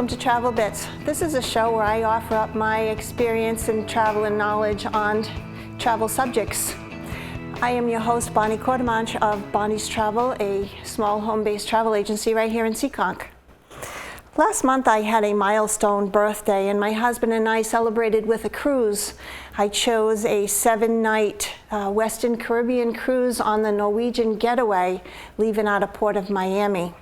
welcome to Travel Bits. This is a show where I offer up my experience and travel and knowledge on travel subjects. I am your host, Bonnie Cordemanch of Bonnie's Travel, a small home-based travel agency right here in Seekonk. Last month I had a milestone birthday and my husband and I celebrated with a cruise. I chose a 7-night Western Caribbean cruise on the Norwegian Getaway, leaving out of Port of Miami.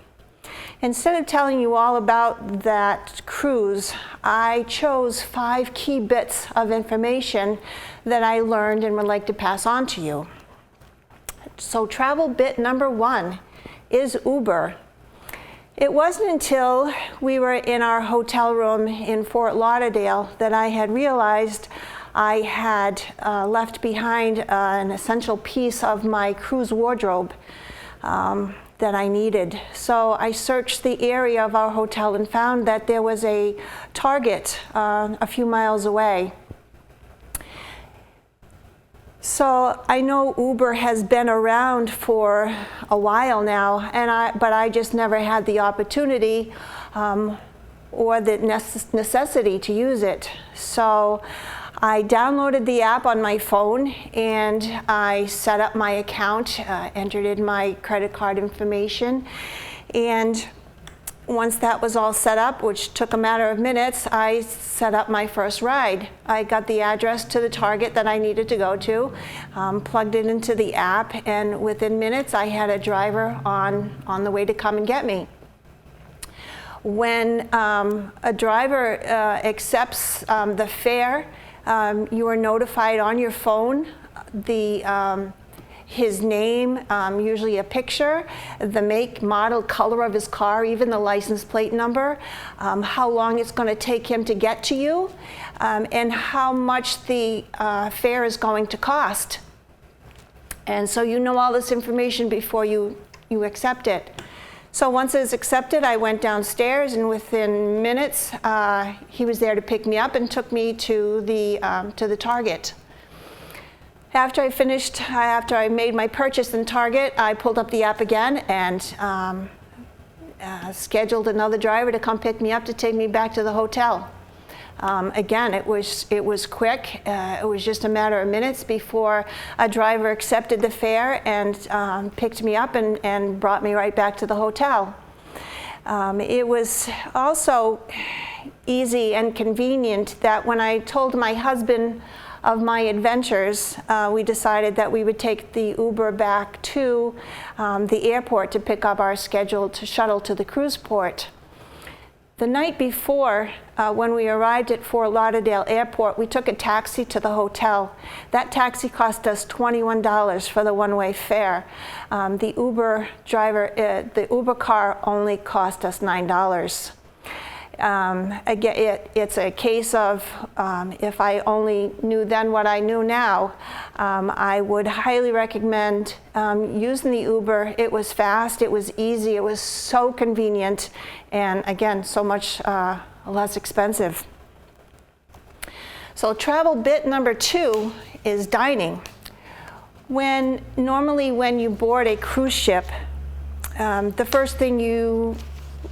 Instead of telling you all about that cruise, I chose 5 key bits of information that I learned and would like to pass on to you. So travel bit number 1 is Uber. It wasn't until we were in our hotel room in Fort Lauderdale that I had realized I had left behind an essential piece of my cruise wardrobe that I needed. So I searched the area of our hotel and found that there was a Target a few miles away. So I know Uber has been around for a while now, but I just never had the opportunity or the necessity to use it. So I downloaded the app on my phone and I set up my account, entered in my credit card information, and once that was all set up, which took a matter of minutes, I set up my first ride. I got the address to the Target that I needed to go to, plugged it into the app, and within minutes I had a driver on the way to come and get me. When a driver accepts the fare, you are notified on your phone his name, usually a picture, the make, model, color of his car, even the license plate number, how long it's going to take him to get to you, and how much the fare is going to cost. And so you know all this information before you accept it. So once it was accepted, I went downstairs, and within minutes, he was there to pick me up and took me to the Target. After I made my purchase in Target, I pulled up the app again and scheduled another driver to come pick me up to take me back to the hotel. Again, it was quick. It was just a matter of minutes before a driver accepted the fare and picked me up and brought me right back to the hotel. It was also easy and convenient that when I told my husband of my adventures, we decided that we would take the Uber back to the airport to pick up our scheduled shuttle to the cruise port. The night before, when we arrived at Fort Lauderdale Airport, we took a taxi to the hotel. That taxi cost us $21 for the one-way fare. The Uber car only cost us $9. Again, it's a case of if I only knew then what I knew now, I would highly recommend using the Uber. It was fast, it was easy, it was so convenient, and again, so much less expensive. So travel bit number 2 is dining. Normally when you board a cruise ship, the first thing you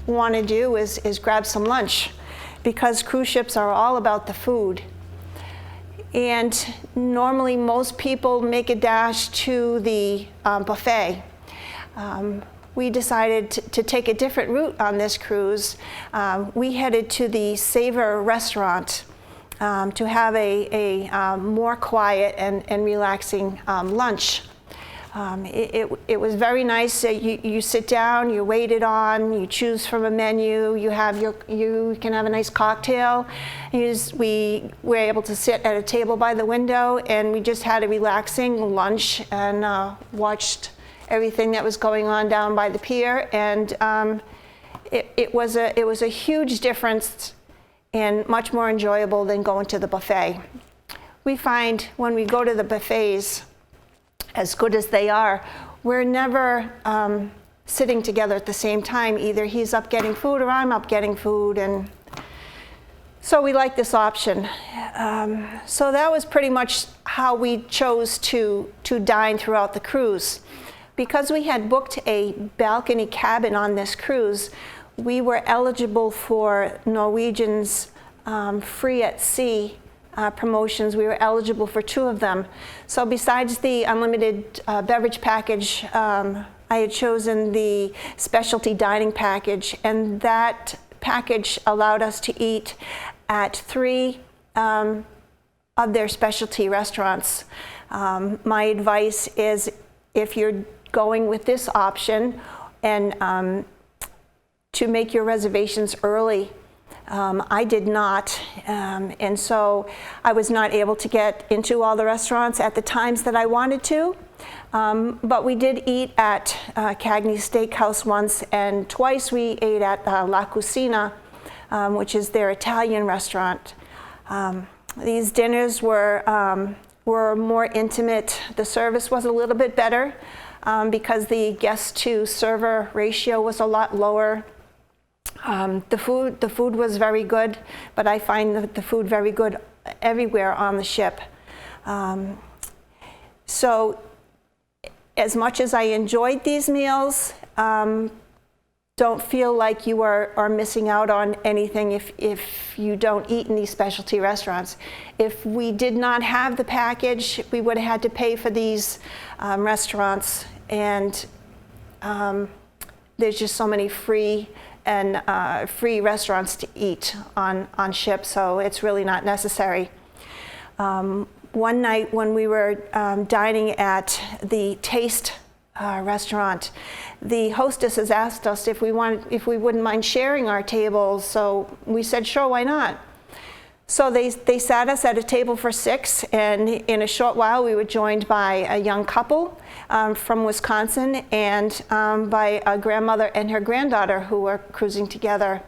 want to do is grab some lunch, because cruise ships are all about the food. And normally most people make a dash to the buffet. We decided to take a different route on this cruise. We headed to the Savor restaurant to have a more quiet and relaxing lunch. It was very nice. You sit down, you're waited on, you choose from a menu, you can have a nice cocktail. We were able to sit at a table by the window, and we just had a relaxing lunch and watched everything that was going on down by the pier. And it was a huge difference and much more enjoyable than going to the buffet. We find when we go to the buffets, as good as they are, we're never sitting together at the same time. Either he's up getting food or I'm up getting food, and so we like this option. So that was pretty much how we chose to dine throughout the cruise. Because we had booked a balcony cabin on this cruise, we were eligible for Norwegian's free at sea promotions. We were eligible for 2 of them. So besides the unlimited beverage package, I had chosen the specialty dining package, and that package allowed us to eat at 3 of their specialty restaurants. My advice is, if you're going with this option, and to make your reservations early. I did not, and so I was not able to get into all the restaurants at the times that I wanted to, but we did eat at Cagney's Steakhouse once, and twice we ate at La Cucina, which is their Italian restaurant. These dinners were more intimate. The service was a little bit better because the guest to server ratio was a lot lower. The food was very good, but I find the food very good everywhere on the ship. So as much as I enjoyed these meals, don't feel like you are missing out on anything if you don't eat in these specialty restaurants. If we did not have the package, we would have had to pay for these restaurants, and there's just so many free restaurants to eat on ship, so it's really not necessary. One night when we were dining at the Taste restaurant, the hostesses asked us if we wouldn't mind sharing our tables, so we said sure, why not? So they sat us at a table for 6, and in a short while we were joined by a young couple from Wisconsin, and by a grandmother and her granddaughter who were cruising together.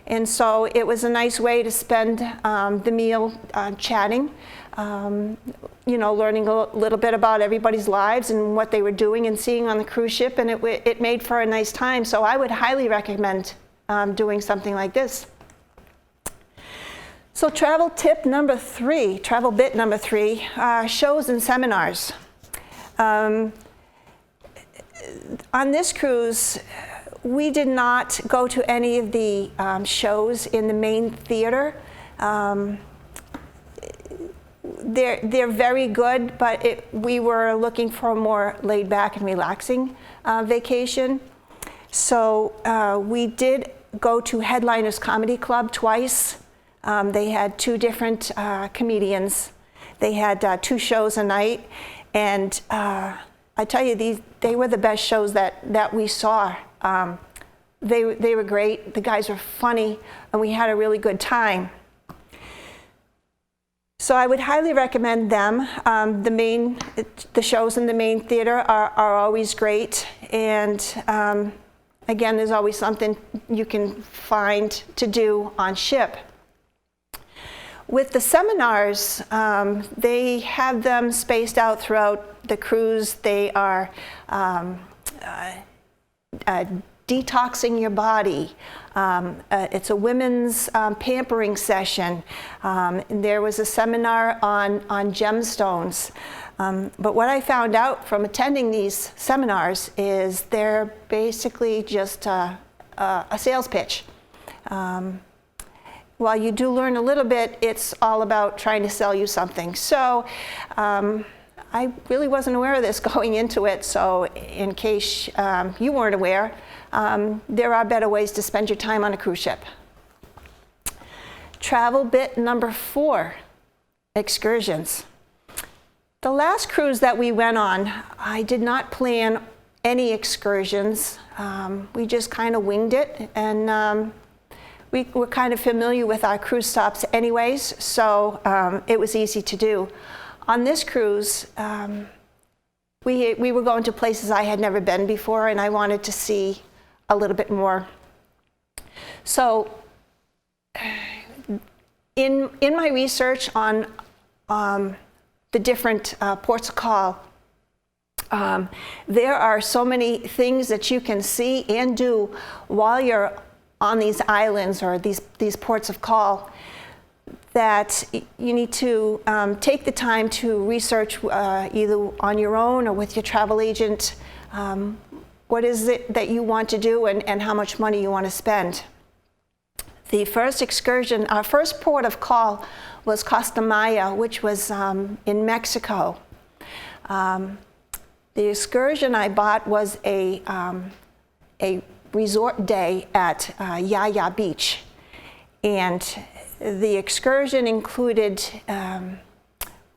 And so it was a nice way to spend the meal chatting, learning a little bit about everybody's lives and what they were doing and seeing on the cruise ship, and it made for a nice time. So I would highly recommend doing something like this. So travel bit number 3, shows and seminars. On this cruise, we did not go to any of the shows in the main theater. They're very good, but we were looking for a more laid back and relaxing vacation. So we did go to Headliners Comedy Club twice. They had 2 different comedians. They had 2 shows a night, and I tell you, they were the best shows that we saw. They were great. The guys were funny, and we had a really good time. So I would highly recommend them. The shows in the main theater are always great, and again, there's always something you can find to do on ship. With the seminars, they have them spaced out throughout the cruise. They are detoxing your body. It's a women's pampering session. There was a seminar on gemstones. But what I found out from attending these seminars is they're basically just a sales pitch. While you do learn a little bit, it's all about trying to sell you something. So I really wasn't aware of this going into it, so in case you weren't aware, there are better ways to spend your time on a cruise ship. Travel bit number 4, excursions. The last cruise that we went on, I did not plan any excursions. We just kind of winged it, and we were kind of familiar with our cruise stops anyways, so it was easy to do. On this cruise, we were going to places I had never been before, and I wanted to see a little bit more. So in my research on the different ports of call, there are so many things that you can see and do while you're on these islands or these ports of call that you need to take the time to research either on your own or with your travel agent what is it that you want to do and how much money you want to spend. The first excursion, our first port of call was Costa Maya, which was in Mexico. The excursion I bought was a resort day at Yaya Beach. And the excursion included,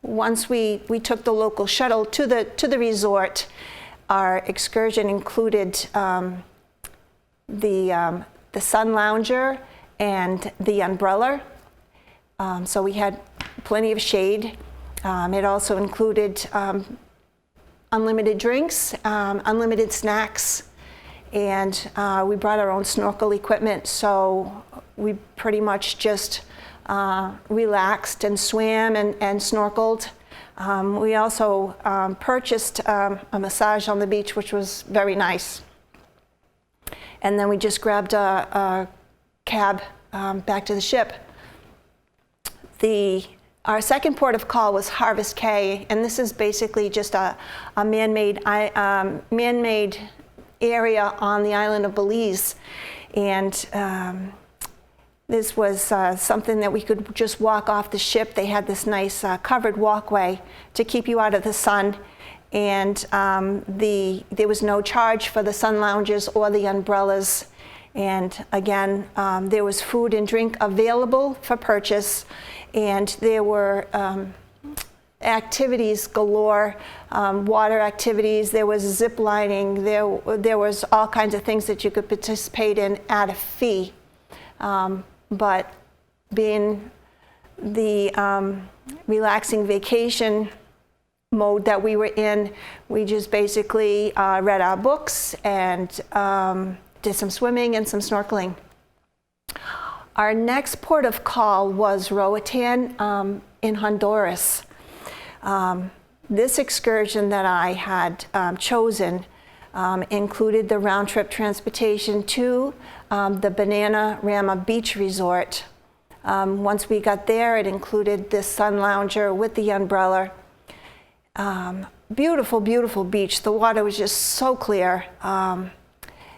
once we took the local shuttle to the resort, our excursion included the sun lounger and the umbrella. So we had plenty of shade. It also included unlimited drinks, unlimited snacks, and we brought our own snorkel equipment, so we pretty much just relaxed and swam and snorkeled. We also purchased a massage on the beach, which was very nice. And then we just grabbed a cab back to the ship. Our second port of call was Harvest Cay, and this is basically just a man-made area on the island of Belize. And this was something that we could just walk off the ship. They had this nice covered walkway to keep you out of the sun. And there was no charge for the sun lounges or the umbrellas. And again, there was food and drink available for purchase. And there were activities galore, water activities. There was zip lining. There was all kinds of things that you could participate in at a fee. But being the relaxing vacation mode that we were in, we just basically read our books and did some swimming and some snorkeling. Our next port of call was Roatan in Honduras. This excursion that I had chosen included the round-trip transportation to the Bananarama Beach Resort. Once we got there, it included this sun lounger with the umbrella. Beautiful, beautiful beach. The water was just so clear.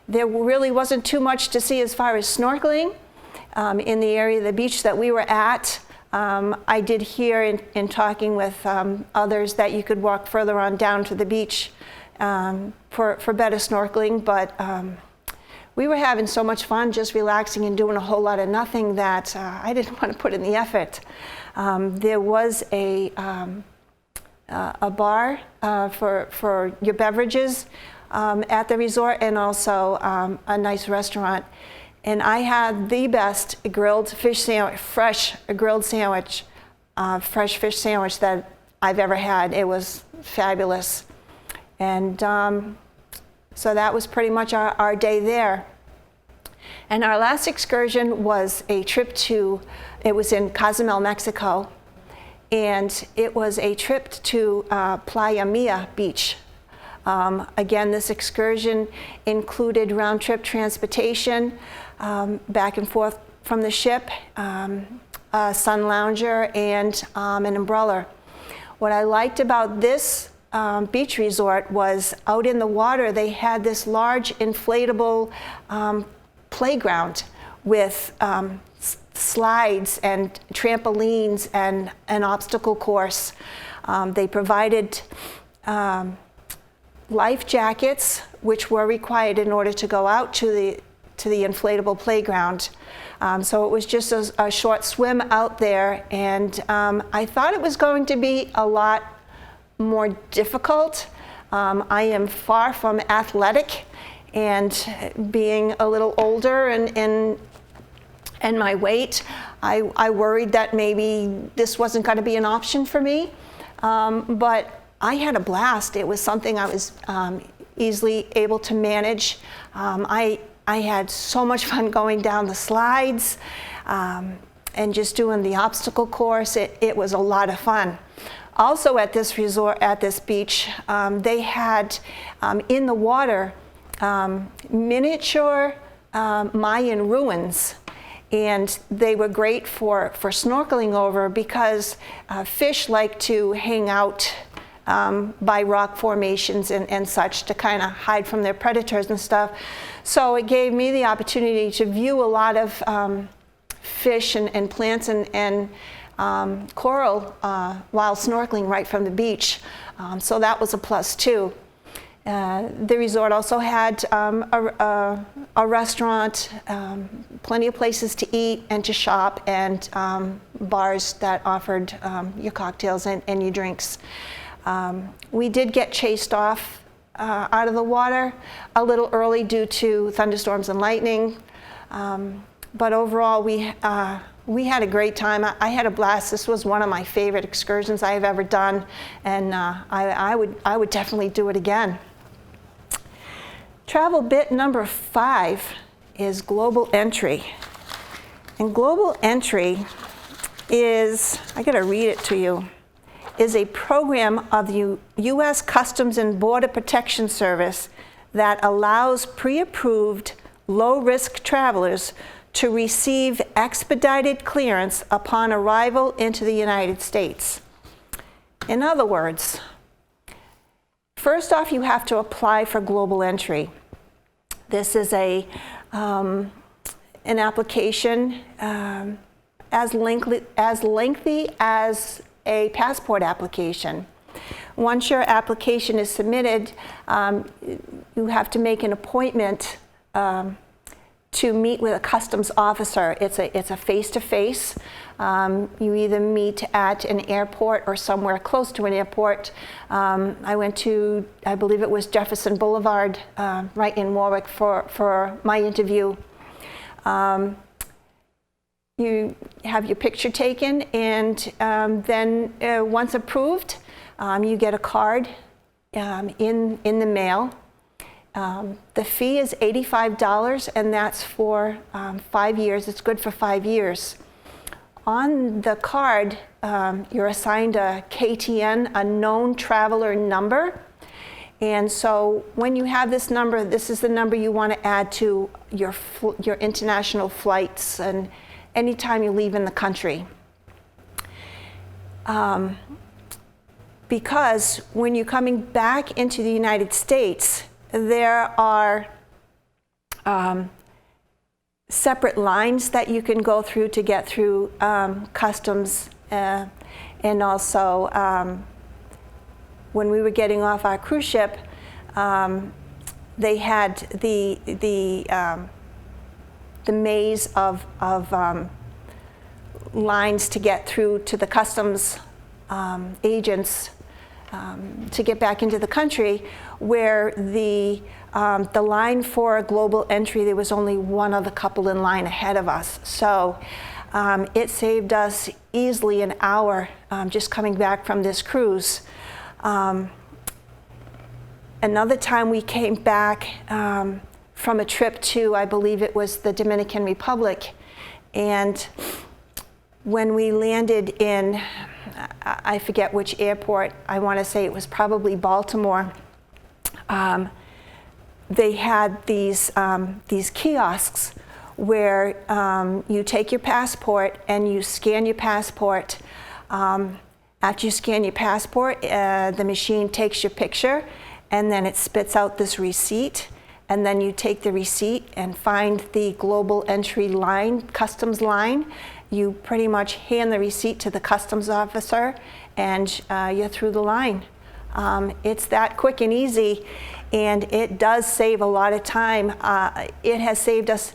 There really wasn't too much to see as far as snorkeling in the area of the beach that we were at. I did hear in talking with others that you could walk further on down to the beach for better snorkeling, but we were having so much fun just relaxing and doing a whole lot of nothing that I didn't want to put in the effort. There was a bar for your beverages at the resort, and also a nice restaurant. And I had the best grilled fish sandwich, fresh fish sandwich that I've ever had. It was fabulous. And so that was pretty much our day there. And our last excursion was a trip it was in Cozumel, Mexico. And it was a trip to Playa Mia Beach. Again, this excursion included round-trip transportation back and forth from the ship, a sun lounger, and an umbrella. What I liked about this beach resort was out in the water, they had this large inflatable playground with slides and trampolines and an obstacle course. They provided life jackets, which were required in order to go out to the inflatable playground. So it was just a short swim out there, and I thought it was going to be a lot more difficult. I am far from athletic, and being a little older and my weight, I worried that maybe this wasn't going to be an option for me. But I had a blast. It was something I was easily able to manage. I had so much fun going down the slides and just doing the obstacle course. It was a lot of fun. Also at this resort, at this beach, they had in the water miniature Mayan ruins. And they were great for snorkeling over because fish like to hang out by rock formations and such to kind of hide from their predators and stuff. So it gave me the opportunity to view a lot of fish and plants and coral while snorkeling right from the beach. So that was a plus too. The resort also had a restaurant, plenty of places to eat and to shop, and bars that offered your cocktails and your drinks. We did get chased off out of the water a little early due to thunderstorms and lightning, but overall we had a great time. I had a blast. This was one of my favorite excursions I have ever done, and I would definitely do it again. Travel bit number 5 is global entry. And global entry is, I gotta read it to you, is a program of the U.S. Customs and Border Protection Service that allows pre-approved low-risk travelers to receive expedited clearance upon arrival into the United States. In other words, first off, you have to apply for global entry. This is an application as lengthy as a passport application. Once your application is submitted, you have to make an appointment to meet with a customs officer. It's a face-to-face. You either meet at an airport or somewhere close to an airport. I went to, I believe it was Jefferson Boulevard, right in Warwick for my interview. You have your picture taken, and then once approved, you get a card in the mail. The fee is $85, and that's for 5 years. It's good for 5 years. On the card, you're assigned a KTN, a known traveler number. And so when you have this number, this is the number you want to add to your international flights and anytime you leave in the country. Because when you're coming back into the United States, there are separate lines that you can go through to get through customs, and also when we were getting off our cruise ship, they had the maze of lines to get through to the customs agents to get back into the country, where the line for global entry, there was only one other couple in line ahead of us. So it saved us easily an hour just coming back from this cruise. Another time we came back from a trip to, I believe it was the Dominican Republic, and when we landed in, I forget which airport, I want to say it was probably Baltimore, they had these kiosks where you take your passport and you scan your passport. After you scan your passport, the machine takes your picture, and then it spits out this receipt, and then you take the receipt and find the global entry line, customs line. You pretty much hand the receipt to the customs officer, and you're through the line. It's that quick and easy, and it does save a lot of time. It has saved us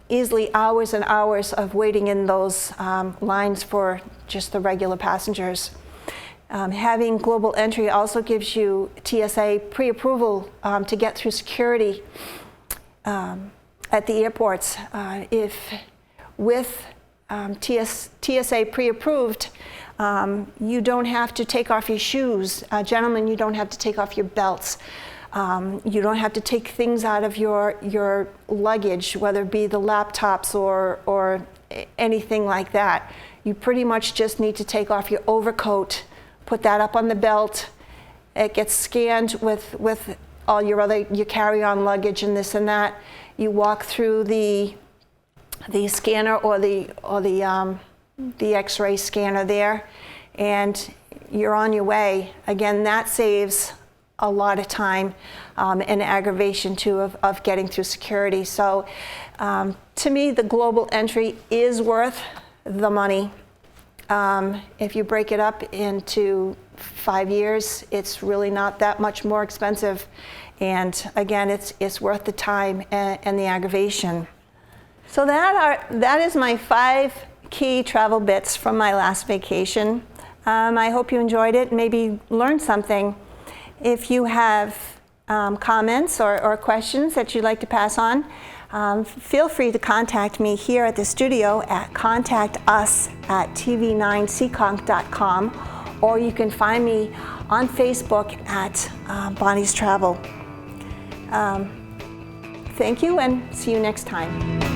easily hours and hours of waiting in those lines for just the regular passengers. Having global entry also gives you TSA pre-approval to get through security at the airports. If with TSA pre-approved, you don't have to take off your shoes. Gentlemen, you don't have to take off your belts. You don't have to take things out of your luggage, whether it be the laptops or anything like that. You pretty much just need to take off your overcoat, put that up on the belt. It gets scanned with all your carry-on luggage and this and that. You walk through the scanner or the X-ray scanner there, and you're on your way. Again, that saves a lot of time and aggravation too of getting through security. So to me, the global entry is worth the money. If you break it up into 5 years, it's really not that much more expensive. And again, it's worth the time and the aggravation. So that is my 5 key travel bits from my last vacation. I hope you enjoyed it, maybe learned something. If you have comments or questions that you'd like to pass on, feel free to contact me here at the studio at contactus@tv9seekonk.com, or you can find me on Facebook at Bonnie's Travel. Thank you, and see you next time.